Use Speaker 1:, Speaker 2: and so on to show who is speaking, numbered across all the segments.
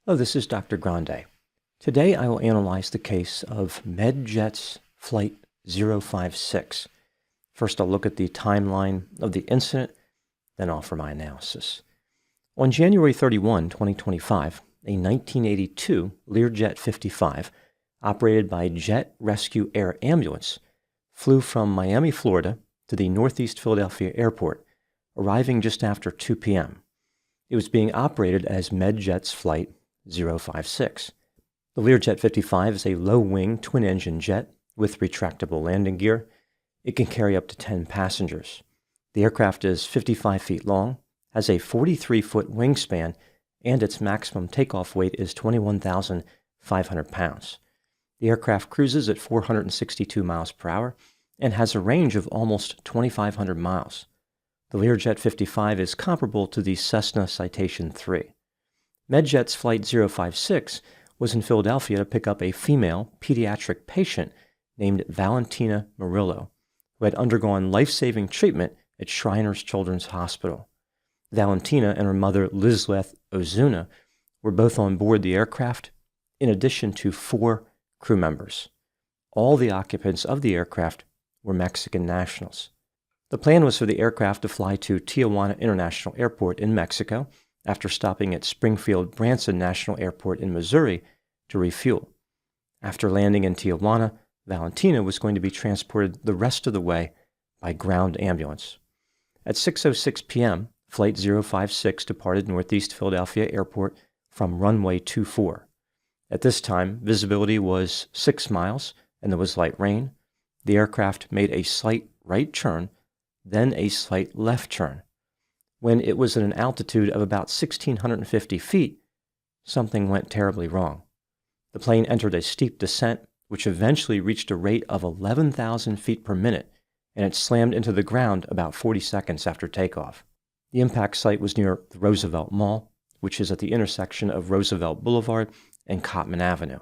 Speaker 1: Hello, this is Dr. Grande. Today I will analyze the case of Learjet's Flight 056. First, I'll look at the timeline of the incident, then offer my analysis. On January 31, 2025, a 1982 Learjet 55, operated by Jet Rescue Air Ambulance, flew from Miami, Florida, to the Northeast Philadelphia Airport, arriving just after 2 p.m. It was being operated as Learjet's Flight 056. The Learjet 55 is a low-wing, twin-engine jet with retractable landing gear. It can carry up to 10 passengers. The aircraft is 55 feet long, has a 43-foot wingspan, and its maximum takeoff weight is 21,500 pounds. The aircraft cruises at 462 miles per hour and has a range of almost 2,500 miles. The Learjet 55 is comparable to the Cessna Citation III. Learjet's Flight 056 was in Philadelphia to pick up a female pediatric patient named Valentina Murillo, who had undergone life-saving treatment at Shriners Children's Hospital. Valentina and her mother, Lizleth Ozuna, were both on board the aircraft, in addition to 4 crew members. All the occupants of the aircraft were Mexican nationals. The plan was for the aircraft to fly to Tijuana International Airport in Mexico after stopping at Springfield-Branson National Airport in Missouri to refuel. After landing in Tijuana, Valentina was going to be transported the rest of the way by ground ambulance. At 6:06 p.m., Flight 056 departed Northeast Philadelphia Airport from runway 24. At this time, visibility was 6 miles and there was light rain. The aircraft made a slight right turn, then a slight left turn. When it was at an altitude of about 1,650 feet, something went terribly wrong. The plane entered a steep descent, which eventually reached a rate of 11,000 feet per minute, and it slammed into the ground about 40 seconds after takeoff. The impact site was near the Roosevelt Mall, which is at the intersection of Roosevelt Boulevard and Cottman Avenue.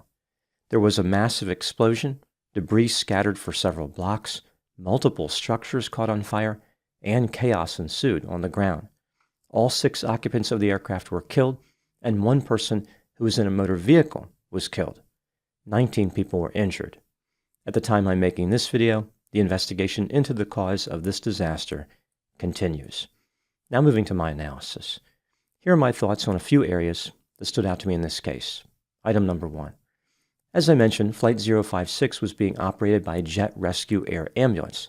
Speaker 1: There was a massive explosion, debris scattered for several blocks, multiple structures caught on fire, and chaos ensued on the ground. All 6 occupants of the aircraft were killed, and 1 person who was in a motor vehicle was killed. 19 people were injured. At the time I'm making this video, the investigation into the cause of this disaster continues. Now moving to my analysis. Here are my thoughts on a few areas that stood out to me in this case. Item number 1. As I mentioned, Flight 056 was being operated by Jet Rescue Air Ambulance.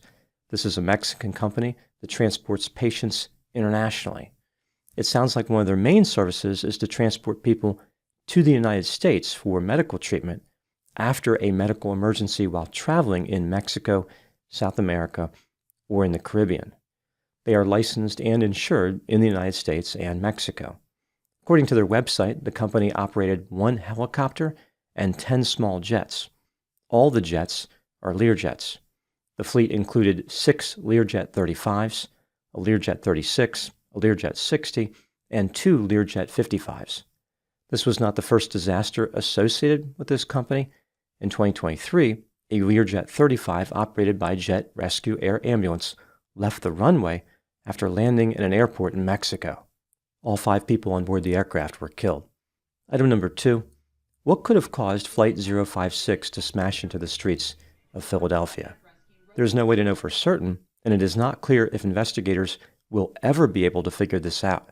Speaker 1: This is a Mexican company that transports patients internationally. It sounds like one of their main services is to transport people to the United States for medical treatment after a medical emergency while traveling in Mexico, South America, or in the Caribbean. They are licensed and insured in the United States and Mexico. According to their website, the company operated 1 helicopter and 10 small jets. All the jets are Learjets. The fleet included 6 Learjet 35s, a Learjet 36, a Learjet 60, and 2 Learjet 55s. This was not the first disaster associated with this company. In 2023, a Learjet 35 operated by Jet Rescue Air Ambulance left the runway after landing in an airport in Mexico. All 5 people on board the aircraft were killed. Item number 2. What could have caused Flight 056 to smash into the streets of Philadelphia? There is no way to know for certain, and it is not clear if investigators will ever be able to figure this out.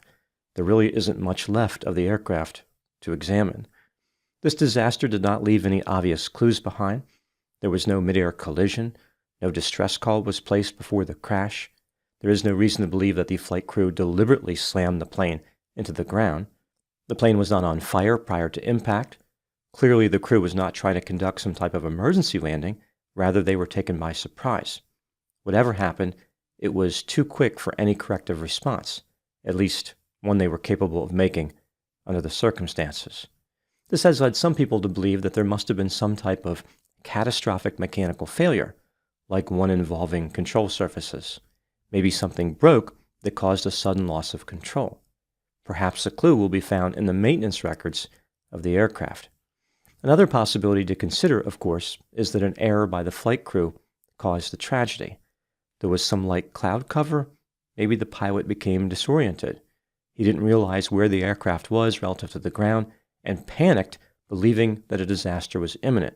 Speaker 1: There really isn't much left of the aircraft to examine. This disaster did not leave any obvious clues behind. There was no mid-air collision. No distress call was placed before the crash. There is no reason to believe that the flight crew deliberately slammed the plane into the ground. The plane was not on fire prior to impact. Clearly, the crew was not trying to conduct some type of emergency landing. Rather, they were taken by surprise. Whatever happened, it was too quick for any corrective response, at least one they were capable of making under the circumstances. This has led some people to believe that there must have been some type of catastrophic mechanical failure, like one involving control surfaces. Maybe something broke that caused a sudden loss of control. Perhaps a clue will be found in the maintenance records of the aircraft. Another possibility to consider, of course, is that an error by the flight crew caused the tragedy. There was some light cloud cover. Maybe the pilot became disoriented. He didn't realize where the aircraft was relative to the ground, and panicked, believing that a disaster was imminent.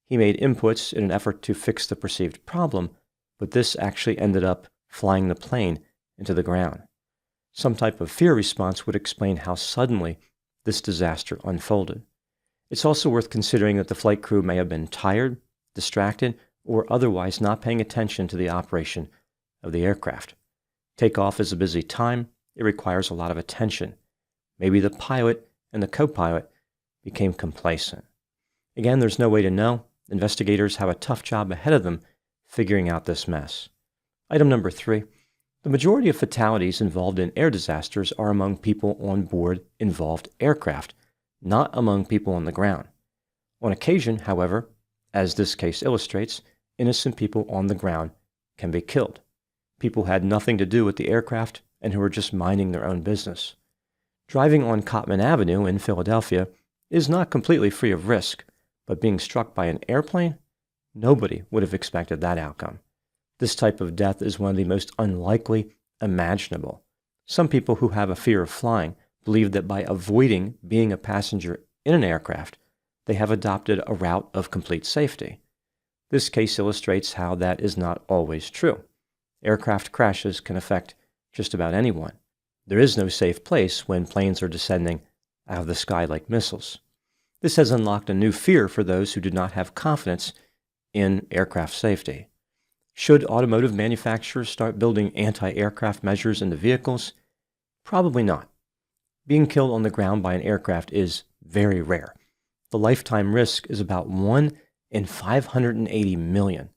Speaker 1: He made inputs in an effort to fix the perceived problem, but this actually ended up flying the plane into the ground. Some type of fear response would explain how suddenly this disaster unfolded. It's also worth considering that the flight crew may have been tired, distracted, or otherwise not paying attention to the operation of the aircraft. Takeoff is a busy time. It requires a lot of attention. Maybe the pilot and the co-pilot became complacent. Again, there's no way to know. Investigators have a tough job ahead of them figuring out this mess. Item number 3. The majority of fatalities involved in air disasters are among people on board involved aircraft, not among people on the ground. On occasion, however, as this case illustrates, innocent people on the ground can be killed. People had nothing to do with the aircraft and who were just minding their own business. Driving on Cottman Avenue in Philadelphia is not completely free of risk, but being struck by an airplane? Nobody would have expected that outcome. This type of death is one of the most unlikely imaginable. Some people who have a fear of flying believe that by avoiding being a passenger in an aircraft, they have adopted a route of complete safety. This case illustrates how that is not always true. Aircraft crashes can affect just about anyone. There is no safe place when planes are descending out of the sky like missiles. This has unlocked a new fear for those who do not have confidence in aircraft safety. Should automotive manufacturers start building anti-aircraft measures into vehicles? Probably not. Being killed on the ground by an aircraft is very rare. The lifetime risk is about 1 in 580 million.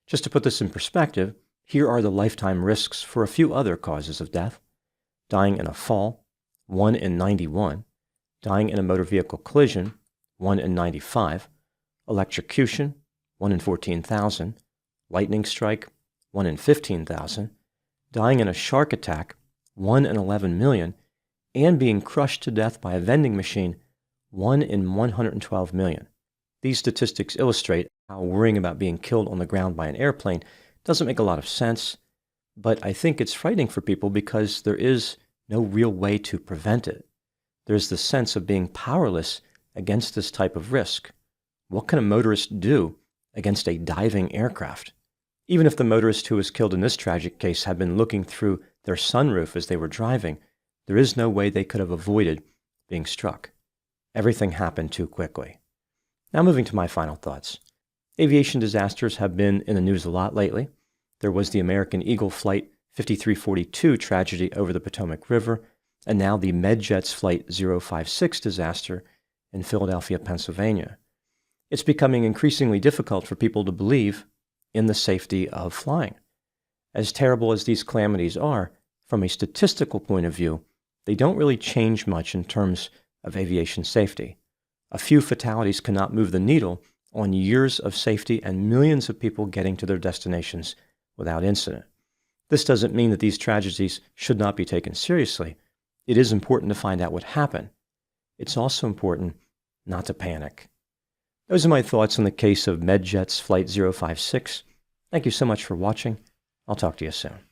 Speaker 1: Just to put this in perspective, here are the lifetime risks for a few other causes of death. Dying in a fall, 1 in 91. Dying in a motor vehicle collision, 1 in 95. Electrocution, 1 in 14,000. Lightning strike, 1 in 15,000. Dying in a shark attack, 1 in 11 million. And being crushed to death by a vending machine, 1 in 112 million. These statistics illustrate how worrying about being killed on the ground by an airplane doesn't make a lot of sense, but I think it's frightening for people because there is no real way to prevent it. There's the sense of being powerless against this type of risk. What can a motorist do against a diving aircraft? Even if the motorist who was killed in this tragic case had been looking through their sunroof as they were driving, there is no way they could have avoided being struck. Everything happened too quickly. Now moving to my final thoughts. Aviation disasters have been in the news a lot lately. There was the American Eagle Flight 5342 tragedy over the Potomac River, and now the Medjet's Flight 056 disaster in Philadelphia, Pennsylvania. It's becoming increasingly difficult for people to believe in the safety of flying. As terrible as these calamities are, from a statistical point of view, they don't really change much in terms of aviation safety. A few fatalities cannot move the needle on years of safety and millions of people getting to their destinations without incident. This doesn't mean that these tragedies should not be taken seriously. It is important to find out what happened. It's also important not to panic. Those are my thoughts on the case of Medjet's Flight 056. Thank you so much for watching. I'll talk to you soon.